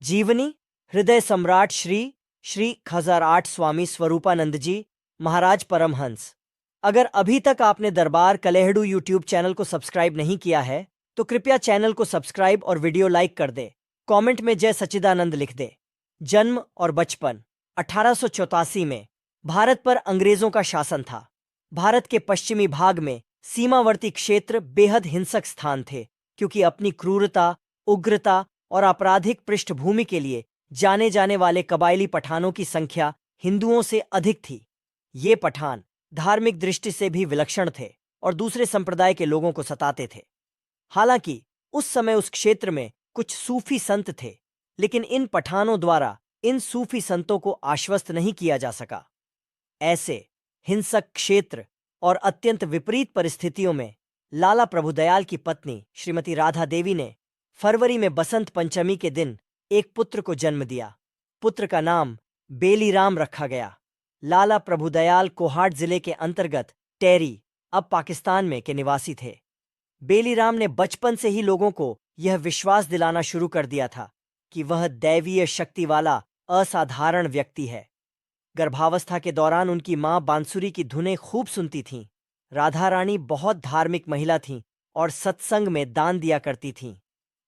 जीवनी हृदय सम्राट श्री श्री 1008 स्वामी स्वरूपानंद जी महाराज परमहंस। अगर अभी तक आपने दरबार कलेहड़ू यूट्यूब चैनल को सब्सक्राइब नहीं किया है तो कृपया चैनल को सब्सक्राइब और वीडियो लाइक कर दे। कमेंट में जय सच्चिदानंद लिख दे। जन्म और बचपन 1884 में भारत पर अंग्रेजों का शासन था। भारत के पश्चिमी भाग में सीमावर्ती क्षेत्र बेहद हिंसक स्थान थे, क्योंकि अपनी क्रूरता, उग्रता और आपराधिक पृष्ठभूमि के लिए जाने जाने वाले कबायली पठानों की संख्या हिंदुओं से अधिक थी। ये पठान धार्मिक दृष्टि से भी विलक्षण थे और दूसरे संप्रदाय के लोगों को सताते थे। हालांकि उस समय उस क्षेत्र में कुछ सूफी संत थे, लेकिन इन पठानों द्वारा इन सूफी संतों को आश्वस्त नहीं किया जा सका। ऐसे हिंसक क्षेत्र और अत्यंत विपरीत परिस्थितियों में लाला प्रभुदयाल की पत्नी श्रीमती राधा देवी ने फरवरी में बसंत पंचमी के दिन एक पुत्र को जन्म दिया। पुत्र का नाम बेलीराम रखा गया। लाला प्रभुदयाल कोहाट जिले के अंतर्गत टेरी, अब पाकिस्तान में, के निवासी थे। बेलीराम ने बचपन से ही लोगों को यह विश्वास दिलाना शुरू कर दिया था कि वह दैवीय शक्ति वाला असाधारण व्यक्ति है। गर्भावस्था के दौरान उनकी मां बांसुरी की धुनें खूब सुनती थीं। राधा रानी बहुत धार्मिक महिला थीं और सत्संग में दान दिया करती थीं।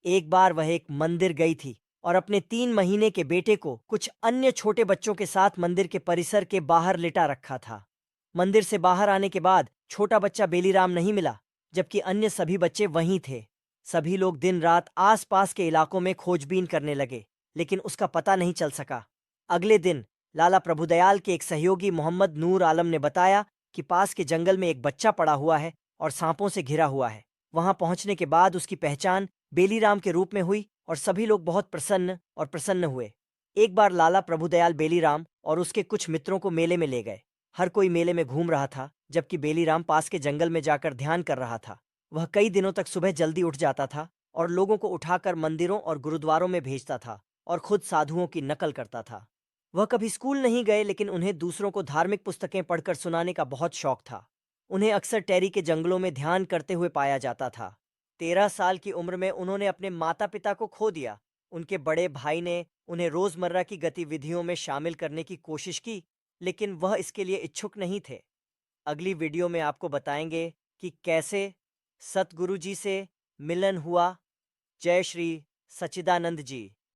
एक बार वह एक मंदिर गई थी और अपने 3 महीने के बेटे को कुछ अन्य छोटे बच्चों के साथ मंदिर के परिसर के बाहर लिटा रखा था। मंदिर से बाहर आने के बाद छोटा बच्चा बेलीराम नहीं मिला, जबकि अन्य सभी बच्चे वहीं थे। सभी लोग दिन रात आसपास के इलाकों में खोजबीन करने लगे, लेकिन उसका पता नहीं चल सका। अगले दिन लाला प्रभुदयाल के एक सहयोगी मोहम्मद नूर आलम ने बताया कि पास के जंगल में एक बच्चा पड़ा हुआ है और सांपों से घिरा हुआ है। वहां पहुंचने के बाद उसकी पहचान बेलीराम के रूप में हुई और सभी लोग बहुत प्रसन्न हुए। एक बार लाला प्रभुदयाल बेलीराम और उसके कुछ मित्रों को मेले में ले गए। हर कोई मेले में घूम रहा था, जबकि बेलीराम पास के जंगल में जाकर ध्यान कर रहा था। वह कई दिनों तक सुबह जल्दी उठ जाता था और लोगों को उठाकर मंदिरों और गुरुद्वारों में भेजता था और खुद साधुओं की नकल करता था। वह कभी स्कूल नहीं गए, लेकिन उन्हें दूसरों को धार्मिक पुस्तकें पढ़कर सुनाने का बहुत शौक था। उन्हें अक्सर टेरी के जंगलों में ध्यान करते हुए पाया जाता था। 13 साल की उम्र में उन्होंने अपने माता पिता को खो दिया। उनके बड़े भाई ने उन्हें रोजमर्रा की गतिविधियों में शामिल करने की कोशिश की, लेकिन वह इसके लिए इच्छुक नहीं थे। अगली वीडियो में आपको बताएंगे कि कैसे सतगुरु जी से मिलन हुआ। जय श्री सच्चिदानंद जी।